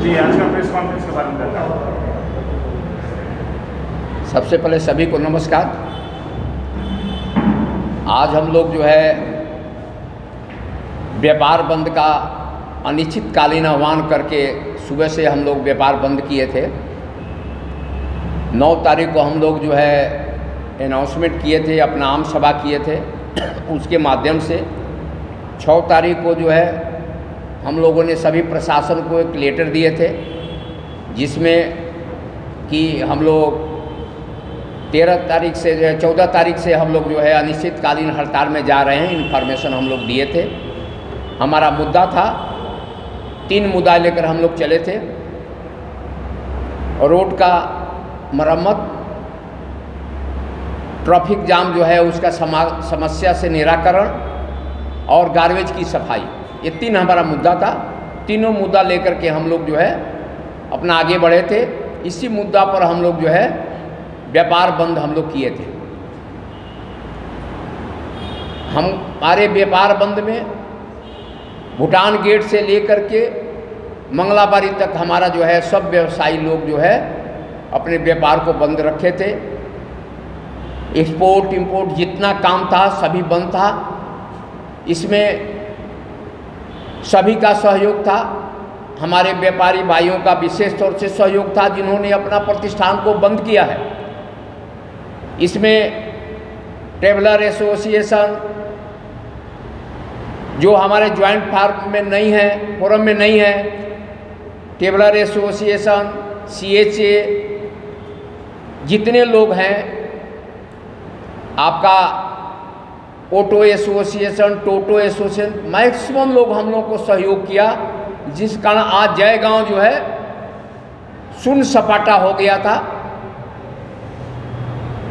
जी, आज का press conference के बारे में बताओ। सबसे पहले सभी को नमस्कार। आज हम लोग जो है व्यापार बंद का अनिश्चितकालीन आह्वान करके सुबह से हम लोग व्यापार बंद किए थे। 9 तारीख को हम लोग जो है अनाउंसमेंट किए थे, अपना आम सभा किए थे। उसके माध्यम से 6 तारीख को जो है हम लोगों ने सभी प्रशासन को एक लेटर दिए थे, जिसमें कि हम लोग 13 तारीख से जो है 14 तारीख से हम लोग जो है अनिश्चितकालीन हड़ताल में जा रहे हैं। इन्फॉर्मेशन हम लोग दिए थे। हमारा मुद्दा था 3 मुद्दा लेकर हम लोग चले थे। रोड का मरम्मत, ट्रैफिक जाम जो है उसका समस्या से निराकरण और गार्बेज की सफाई, ये 3 हमारा मुद्दा था। तीनों मुद्दा लेकर के हम लोग जो है अपना आगे बढ़े थे। इसी मुद्दा पर हम लोग जो है व्यापार बंद हम लोग किए थे। हमारे व्यापार बंद में भूटान गेट से लेकर के मंगलाबारी तक हमारा जो है सब व्यवसायी लोग जो है अपने व्यापार को बंद रखे थे। एक्सपोर्ट इंपोर्ट जितना काम था सभी बंद था। इसमें सभी का सहयोग था। हमारे व्यापारी भाइयों का विशेष तौर से सहयोग था, जिन्होंने अपना प्रतिष्ठान को बंद किया है। इसमें ट्रेवलर एसोसिएशन जो हमारे ज्वाइंट फार्म में नहीं है, फोरम में नहीं है, ट्रेवलर एसोसिएशन, CHA, जितने लोग हैं, आपका ऑटो एसोसिएशन, टोटो एसोसिएशन, मैक्सिमम लोग हम लोग को सहयोग किया, जिस कारण आज जयगांव जो है शून्य सपाटा हो गया था।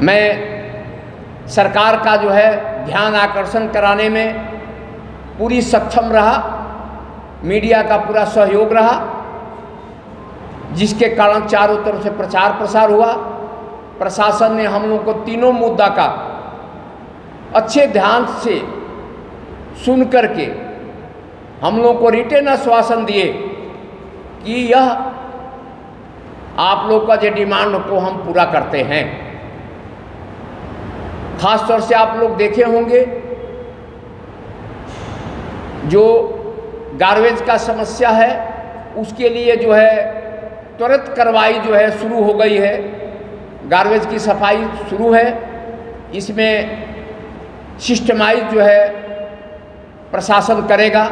मैं सरकार का जो है ध्यान आकर्षण कराने में पूरी सक्षम रहा, मीडिया का पूरा सहयोग रहा, जिसके कारण चारों तरफ से प्रचार प्रसार हुआ। प्रशासन ने हम लोग को तीनों मुद्दा का अच्छे ध्यान से सुन करके हम लोग को रिटेन आश्वासन दिए कि यह आप लोग का जो डिमांड को हम पूरा करते हैं। खास तौर से आप लोग देखे होंगे जो गार्बेज का समस्या है, उसके लिए जो है त्वरित कार्रवाई जो है शुरू हो गई है। गार्बेज की सफाई शुरू है। इसमें सिस्टमाइज जो है प्रशासन करेगा।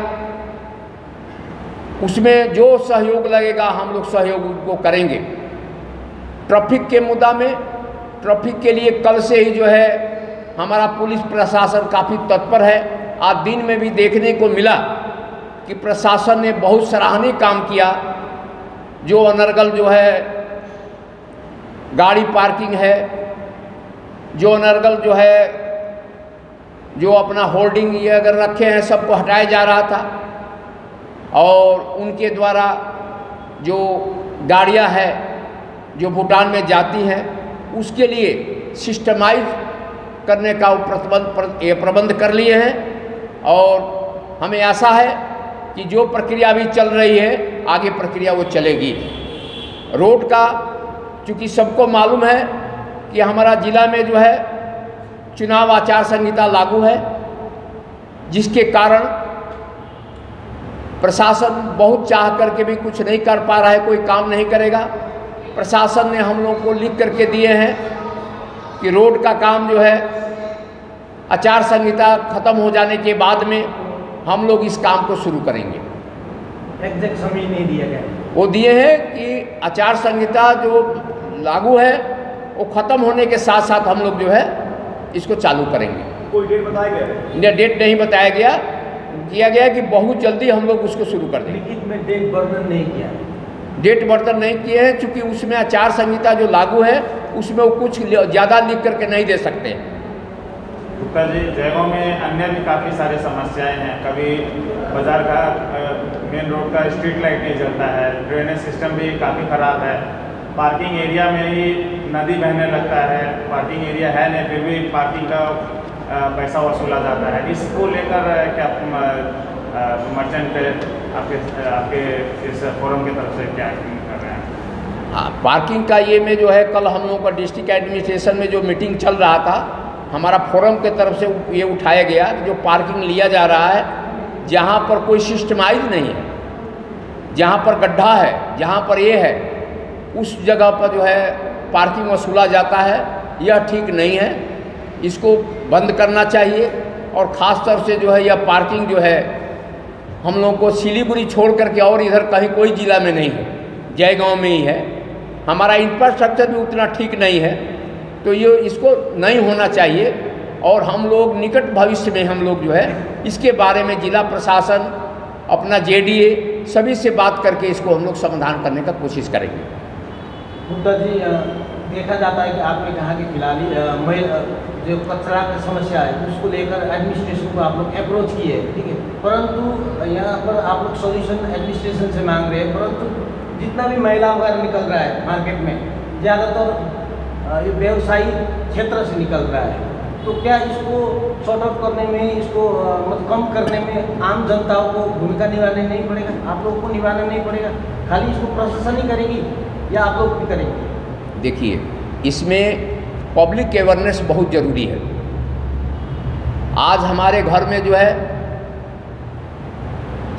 उसमें जो सहयोग लगेगा हम लोग सहयोग को करेंगे। ट्रैफिक के मुद्दा में, ट्रैफिक के लिए कल से ही जो है हमारा पुलिस प्रशासन काफ़ी तत्पर है। आज दिन में भी देखने को मिला कि प्रशासन ने बहुत सराहनीय काम किया। जो अनर्गल जो है गाड़ी पार्किंग है, जो अनर्गल जो है जो अपना होल्डिंग ये अगर रखे हैं, सबको हटाया जा रहा था। और उनके द्वारा जो गाड़ियां हैं जो भूटान में जाती हैं, उसके लिए सिस्टमाइज करने का प्रबंध कर लिए हैं। और हमें आशा है कि जो प्रक्रिया अभी चल रही है आगे प्रक्रिया वो चलेगी। रोड का चूँकि सबको मालूम है कि हमारा ज़िला में जो है चुनाव आचार संहिता लागू है, जिसके कारण प्रशासन बहुत चाह करके भी कुछ नहीं कर पा रहा है, कोई काम नहीं करेगा। प्रशासन ने हम लोग को लिख करके दिए हैं कि रोड का काम जो है आचार संहिता खत्म हो जाने के बाद में हम लोग इस काम को शुरू करेंगे। एग्जैक्ट समय नहीं दिया गया। वो दिए हैं कि आचार संहिता जो लागू है वो खत्म होने के साथ साथ हम लोग जो है इसको चालू करेंगे। कोई डेट बताया गया? डेट नहीं बताया गया, किया गया कि बहुत जल्दी हम लोग उसको शुरू कर देंगे। लिखित में डेट वर्णन नहीं किया, डेट वर्णन नहीं किए हैं, क्योंकि उसमें आचार संहिता जो लागू है उसमें वो कुछ ज़्यादा लिख करके नहीं दे सकते। गुप्ता जी, जयगांव में अन्य भी काफ़ी सारी समस्याएं हैं। कभी बाजार का मेन रोड का स्ट्रीट लाइट नहीं जलता है, ड्रेनेज सिस्टम भी काफ़ी ख़राब है, पार्किंग एरिया में ही नदी बहने लगता है, पार्किंग एरिया है नहीं फिर भी पार्किंग का पैसा वसूला जाता है। इसको लेकर क्या मर्चेंट पे आपके इस फोरम की तरफ से क्या कर रहे हैं? हाँ, पार्किंग का ये में जो है कल हम लोगों का डिस्ट्रिक्ट एडमिनिस्ट्रेशन में जो मीटिंग चल रहा था, हमारा फोरम के तरफ से ये उठाया गया कि जो पार्किंग लिया जा रहा है जहाँ पर कोई सिस्टमाइज नहीं है, जहाँ पर गड्ढा है, जहाँ पर ये है, उस जगह पर जो है पार्किंग वसूला जाता है। यह ठीक नहीं है, इसको बंद करना चाहिए। और ख़ास तौर से जो है यह पार्किंग जो है हम लोगों को सिलीगुड़ी छोड़ करके और इधर कहीं कोई ज़िला में नहीं है, जयगांव में ही है। हमारा इंफ्रास्ट्रक्चर भी उतना ठीक नहीं है, तो ये इसको नहीं होना चाहिए। और हम लोग निकट भविष्य में हम लोग जो है इसके बारे में जिला प्रशासन, अपना JDA सभी से बात करके इसको हम लोग समाधान करने का कोशिश करेंगे। गुप्ता जी, देखा जाता है कि आपने कहा कि फिलहाल जो कचरा की समस्या है उसको लेकर एडमिनिस्ट्रेशन को आप लोग अप्रोच किए, ठीक है, परंतु यहाँ पर आप लोग सॉल्यूशन एडमिनिस्ट्रेशन से मांग रहे हैं, परंतु जितना भी मैला वगैरह निकल रहा है मार्केट में, ज़्यादातर ये व्यवसायी क्षेत्र से निकल रहा है, तो क्या इसको सॉर्ट आउट करने में, इसको मतलब कम करने में आम जनताओं को भूमिका निभानी नहीं पड़ेगा? आप लोगों को निभाना नहीं पड़ेगा? खाली इसको प्रशासन ही करेगी या आप लोग भी करेंगे? देखिए, इसमें पब्लिक अवेयरनेस बहुत ज़रूरी है। आज हमारे घर में जो है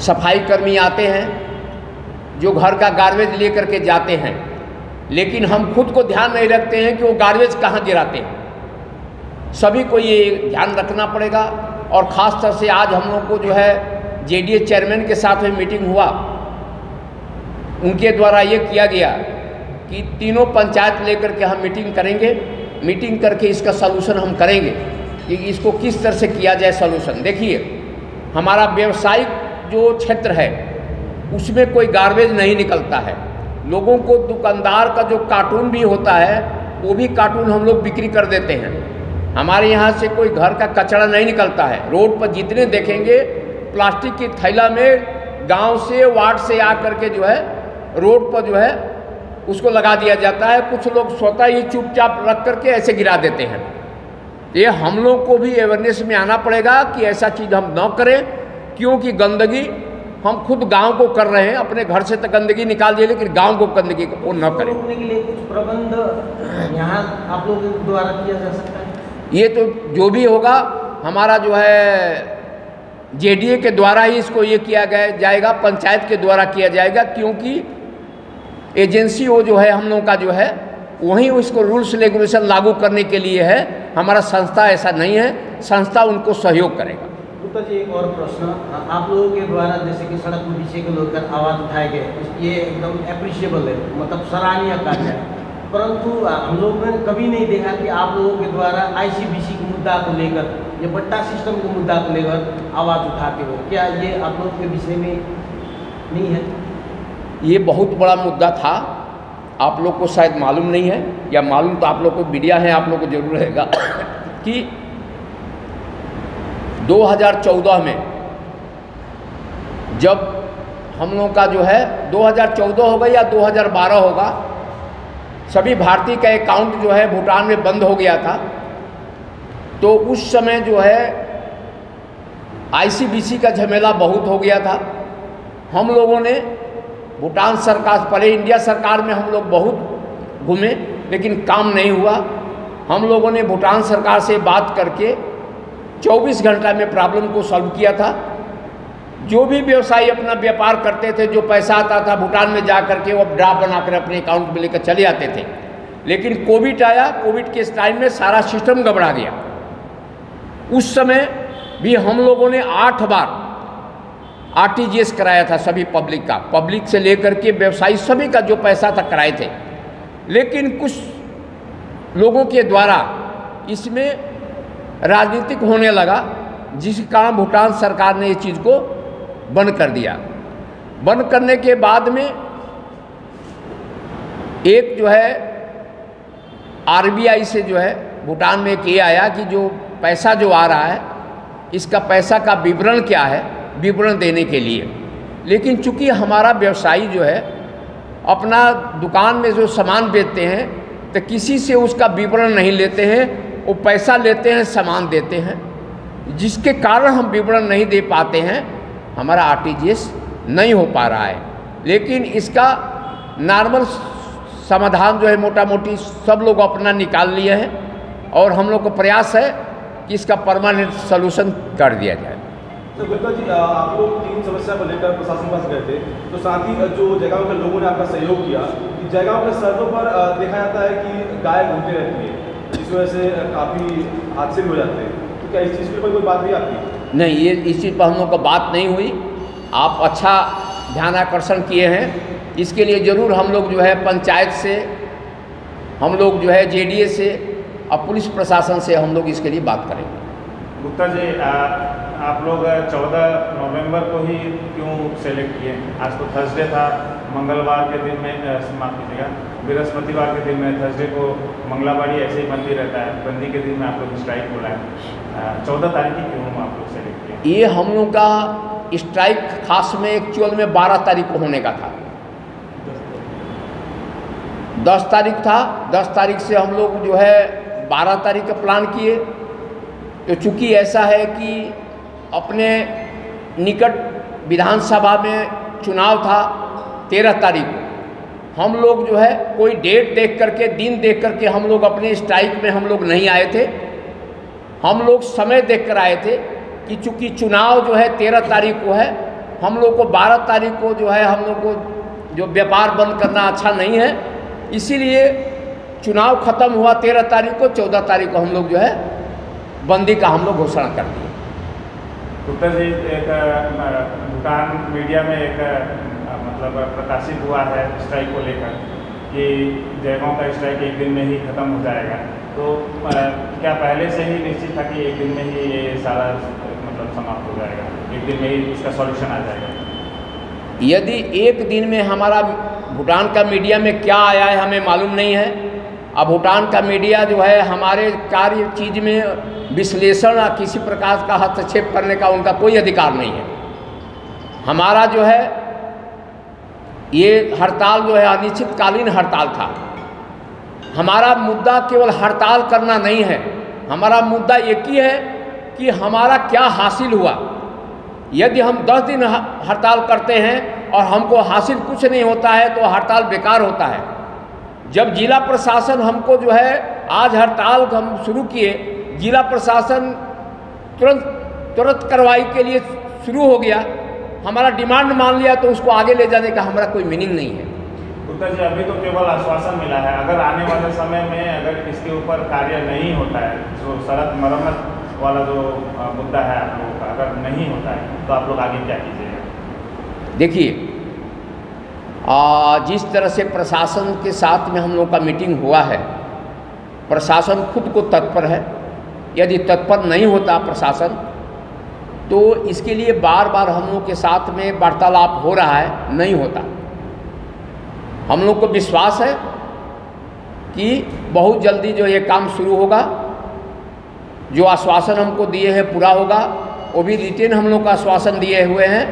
सफाई कर्मी आते हैं जो घर का गार्बेज लेकर के जाते हैं, लेकिन हम खुद को ध्यान नहीं रखते हैं कि वो गार्बेज कहाँ गिराते हैं। सभी को ये ध्यान रखना पड़ेगा। और ख़ास तौर से आज हम लोग को जो है JDA चेयरमैन के साथ में मीटिंग हुआ, उनके द्वारा ये किया गया कि तीनों पंचायत लेकर के हम मीटिंग करेंगे, मीटिंग करके इसका सलूशन हम करेंगे कि इसको किस तरह से किया जाए सलूशन। देखिए, हमारा व्यवसायिक जो क्षेत्र है उसमें कोई गार्बेज नहीं निकलता है। लोगों को दुकानदार का जो कार्टून भी होता है वो भी कार्टून हम लोग बिक्री कर देते हैं। हमारे यहाँ से कोई घर का कचरा नहीं निकलता है। रोड पर जितने देखेंगे प्लास्टिक की थैला में गांव से, वार्ड से आकर के जो है रोड पर जो है उसको लगा दिया जाता है। कुछ लोग स्वतः ही चुपचाप रख करके ऐसे गिरा देते हैं। ये हम लोग को भी अवेयरनेस में आना पड़ेगा कि ऐसा चीज़ हम न करें, क्योंकि गंदगी हम खुद गांव को कर रहे हैं। अपने घर से तो गंदगी निकाल दिए, लेकिन गांव को गंदगी को न करें। रोकने के लिए कुछ प्रबंध यहाँ आप लोगों के द्वारा किया जा सकता है? ये तो जो भी होगा हमारा जो है JDA के द्वारा ही इसको ये किया जाएगा, पंचायत के द्वारा किया जाएगा, क्योंकि एजेंसी वो जो है हम लोग का जो है वहीं उसको रूल्स रेगुलेशन लागू करने के लिए है। हमारा संस्था ऐसा नहीं है, संस्था उनको सहयोग करेगा। गुप्ता जी, एक और प्रश्न, आप लोगों के द्वारा जैसे कि सड़क विषय को लेकर आवाज़ उठाए गए, ये एकदम अप्रिशिएबल है, मतलब सराहनीय कार्य है, परंतु हम लोगों ने कभी नहीं देखा कि आप लोगों के द्वारा ICBC के मुद्दा को लेकर या पट्टा सिस्टम के मुद्दा को लेकर आवाज़ उठाते हुए। क्या ये आप लोग के विषय में नहीं है? ये बहुत बड़ा मुद्दा था, आप लोग को शायद मालूम नहीं है, या मालूम तो आप लोग को, मीडिया है, आप लोग को जरूर रहेगा कि 2014 में जब हम लोग का जो है 2014 होगा या 2012 होगा, सभी भारतीय का अकाउंट जो है भूटान में बंद हो गया था। तो उस समय जो है ICBC का झमेला बहुत हो गया था। हम लोगों ने भूटान सरकार, पहले इंडिया सरकार में हम लोग बहुत घूमे, लेकिन काम नहीं हुआ। हम लोगों ने भूटान सरकार से बात करके 24 घंटा में प्रॉब्लम को सॉल्व किया था। जो भी व्यवसायी अपना व्यापार करते थे, जो पैसा आता था भूटान में जा करके वो ड्राफ्ट बनाकर अपने अकाउंट में लेकर चले आते थे। लेकिन कोविड आया, कोविड के टाइम में सारा सिस्टम गड़बड़ा गया। उस समय भी हम लोगों ने 8 बार RTGS कराया था सभी पब्लिक का, पब्लिक से लेकर के व्यवसायी सभी का जो पैसा था कराए थे। लेकिन कुछ लोगों के द्वारा इसमें राजनीतिक होने लगा, जिस कारण भूटान सरकार ने इस चीज़ को बंद कर दिया। बंद करने के बाद में एक जो है RBI से जो है भूटान में एक ये आया कि जो पैसा जो आ रहा है, इसका पैसा का विवरण क्या है, विवरण देने के लिए। लेकिन चूंकि हमारा व्यवसायी जो है अपना दुकान में जो सामान बेचते हैं तो किसी से उसका विवरण नहीं लेते हैं, वो पैसा लेते हैं, सामान देते हैं, जिसके कारण हम विवरण नहीं दे पाते हैं। हमारा आरटीजीएस नहीं हो पा रहा है। लेकिन इसका नॉर्मल समाधान जो है मोटा मोटी सब लोग अपना निकाल लिए हैं और हम लोग को प्रयास है कि इसका परमानेंट सॉल्यूशन कर दिया जाए। तो गुप्ता जी, आप लोग 3 समस्या को लेकर प्रशासन के पास गए थे, तो साथ ही जो जयगांव के लोगों ने आपका सहयोग किया कि जयगांव के सड़कों पर देखा जाता है कि गाय घूमती रहती है, जिस वजह से काफ़ी हादसे भी हो जाते हैं, तो क्या इस चीज़ के ऊपर कोई बात हुई आपकी? नहीं, ये इस चीज़ पर हम लोग को बात नहीं हुई। आप अच्छा ध्यान आकर्षण किए हैं। इसके लिए ज़रूर हम लोग जो है पंचायत से, हम लोग जो है जेडीए से और पुलिस प्रशासन से हम लोग इसके लिए बात करेंगे। गुप्ता जी, आप लोग 14 नवंबर को ही क्यों सेलेक्ट किए? आज तो थर्सडे था, मंगलवार के दिन में माफ़ कीजिएगा, बृहस्पतिवार के दिन में, थर्सडे को मंगलाबाड़ी ऐसे ही बंदी रहता है, बंदी के दिन में आप लोग स्ट्राइक बोला है। 14 तारीख की क्यों आप लोग सेलेक्ट किए? ये हम लोग का स्ट्राइक खास में एक्चुअल में 12 तारीख को होने का था। 10 तारीख था। 10 तारीख से हम लोग जो है 12 तारीख का प्लान किए। तो चूँकि ऐसा है कि अपने निकट विधानसभा में चुनाव था 13 तारीख को, हम लोग जो है कोई डेट देख करके, दिन देख करके हम लोग अपने स्ट्राइक में हम लोग नहीं आए थे। हम लोग समय देख कर आए थे कि चूँकि चुनाव जो है 13 तारीख को है, हम लोग को 12 तारीख को जो है हम लोग को जो व्यापार बंद करना अच्छा नहीं है, इसीलिए चुनाव ख़त्म हुआ 13 तारीख को। 14 तारीख को हम लोग जो है बंदी का हम लोग घोषणा कर दिए। गुप्ता जी, एक भूटान मीडिया में एक मतलब प्रकाशित हुआ है स्ट्राइक को लेकर कि जयगांव का स्ट्राइक एक दिन में ही ख़त्म हो जाएगा, तो क्या पहले से ही निश्चित था कि एक दिन में ही ये सारा मतलब समाप्त हो जाएगा, एक दिन में ही इसका सॉल्यूशन आ जाएगा? यदि एक दिन में हमारा भूटान का मीडिया में क्या आया है हमें मालूम नहीं है। अब भूटान का मीडिया जो है हमारे कार्य चीज़ में विश्लेषण या किसी प्रकार का हस्तक्षेप करने का उनका कोई अधिकार नहीं है। हमारा जो है ये हड़ताल जो है अनिश्चितकालीन हड़ताल था। हमारा मुद्दा केवल हड़ताल करना नहीं है, हमारा मुद्दा एक ही है कि हमारा क्या हासिल हुआ। यदि हम 10 दिन हड़ताल करते हैं और हमको हासिल कुछ नहीं होता है तो हड़ताल बेकार होता है। जब जिला प्रशासन हमको जो है आज हड़ताल हम शुरू किए, जिला प्रशासन तुरंत कार्रवाई के लिए शुरू हो गया, हमारा डिमांड मान लिया, तो उसको आगे ले जाने का हमारा कोई मीनिंग नहीं है। गुप्ता जी, अभी तो केवल आश्वासन मिला है, अगर आने वाले समय में अगर इसके ऊपर कार्य नहीं होता है, जो सड़क मरम्मत वाला जो मुद्दा है आप लोगों का अगर नहीं होता है, तो आप लोग आगे क्या कीजिएगा? देखिए, जिस तरह से प्रशासन के साथ में हम लोग का मीटिंग हुआ है, प्रशासन खुद को तत्पर है। यदि तत्पर नहीं होता प्रशासन, तो इसके लिए बार बार हम लोग के साथ में वार्तालाप हो रहा है, नहीं होता। हम लोग को विश्वास है कि बहुत जल्दी जो ये काम शुरू होगा, जो आश्वासन हमको दिए हैं पूरा होगा। वो भी रिटेन हम लोग का आश्वासन दिए हुए हैं,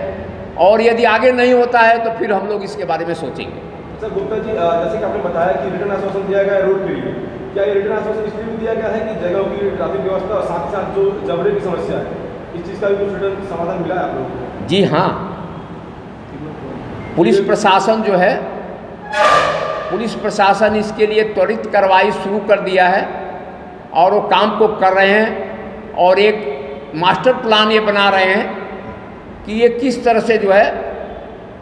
और यदि आगे नहीं होता है तो फिर हम लोग इसके बारे में सोचेंगे। सर गुप्ता जी, जैसे कि आपने बताया कि रिटर्न आश्वासन दिया गया है रोड के लिए, क्या ये रिटर्न आश्वासन इसलिए भी दिया गया है कि जगहों की ट्रैफिक व्यवस्था और साथ ही साथ जो जबड़े की समस्या है, इस चीज़ का भी कुछ रिटर्न समाधान मिला है आप लोगों को? जी हाँ, पुलिस प्रशासन जो है, पुलिस प्रशासन इसके लिए त्वरित कार्रवाई शुरू कर दिया है और वो काम को कर रहे हैं, और एक मास्टर प्लान ये बना रहे हैं कि ये किस तरह से जो है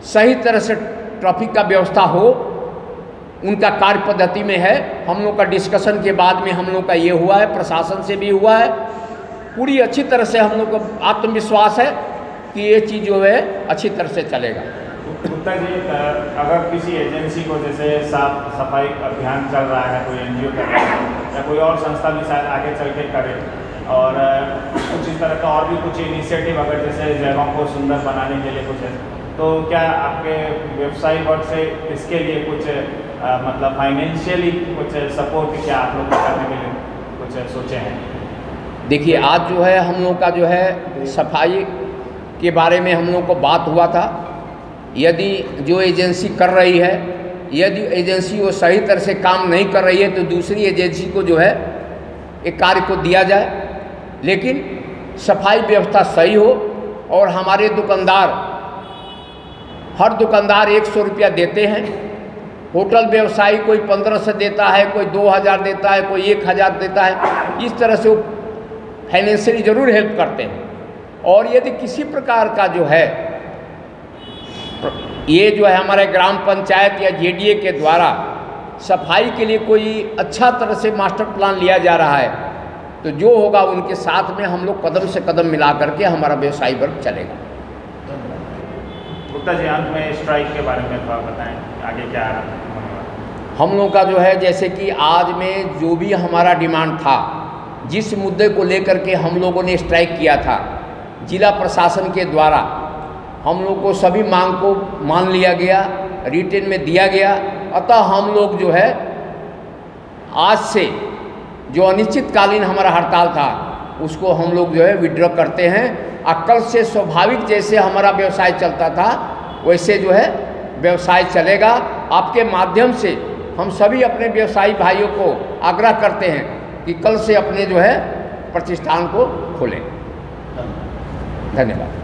सही तरह से ट्रैफिक का व्यवस्था हो, उनका कार्य पद्धति में है। हम लोग का डिस्कशन के बाद में हम लोग का ये हुआ है, प्रशासन से भी हुआ है। पूरी अच्छी तरह से हम लोग को आत्मविश्वास है कि ये चीज़ जो है अच्छी तरह से चलेगा। गुप्ता जी, अगर किसी एजेंसी को, जैसे साफ सफाई अभियान चल रहा है, कोई एनजीओ कर रहा है या कोई और संस्था भी शायद आगे चल के करे, और कुछ इस तरह का और भी कुछ इनिशिएटिव अगर जैसे जयगांव को सुंदर बनाने के लिए कुछ है, तो क्या आपके व्यवसायी वर्ग से इसके लिए कुछ मतलब फाइनेंशियली कुछ सपोर्ट क्या आप लोग करने के लिए कुछ सोचे हैं? देखिए, आज जो है हम लोग का जो है सफाई के बारे में हम लोग को बात हुआ था। यदि जो एजेंसी कर रही है, यदि एजेंसी वो सही तरह से काम नहीं कर रही है, तो दूसरी एजेंसी को जो है एक कार्य को दिया जाए, लेकिन सफाई व्यवस्था सही हो और हमारे दुकानदार, हर दुकानदार 100 रुपया देते हैं। होटल व्यवसायी कोई 1500 देता है, कोई 2000 देता है, कोई 1000 देता है। इस तरह से वो फाइनेंशियली ज़रूर हेल्प करते हैं। और यदि किसी प्रकार का जो है ये जो है हमारे ग्राम पंचायत या जेडीए के द्वारा सफाई के लिए कोई अच्छा तरह से मास्टर प्लान लिया जा रहा है, तो जो होगा उनके साथ में हम लोग कदम से कदम मिला करके हमारा व्यवसायी वर्ग चलेगा। गुप्ता जी, अंत में स्ट्राइक के बारे में थोड़ा बताएं, आगे क्या होने वाला? हम लोग का जो है जैसे कि आज में जो भी हमारा डिमांड था, जिस मुद्दे को लेकर के हम लोगों ने स्ट्राइक किया था, जिला प्रशासन के द्वारा हम लोग को सभी मांग को मान लिया गया, रिटेन में दिया गया। अतः हम लोग जो है आज से जो अनिश्चितकालीन हमारा हड़ताल था उसको हम लोग जो है विड्रॉ करते हैं। और कल से स्वाभाविक जैसे हमारा व्यवसाय चलता था वैसे जो है व्यवसाय चलेगा। आपके माध्यम से हम सभी अपने व्यवसायी भाइयों को आग्रह करते हैं कि कल से अपने जो है प्रतिष्ठान को खोलें। धन्यवाद।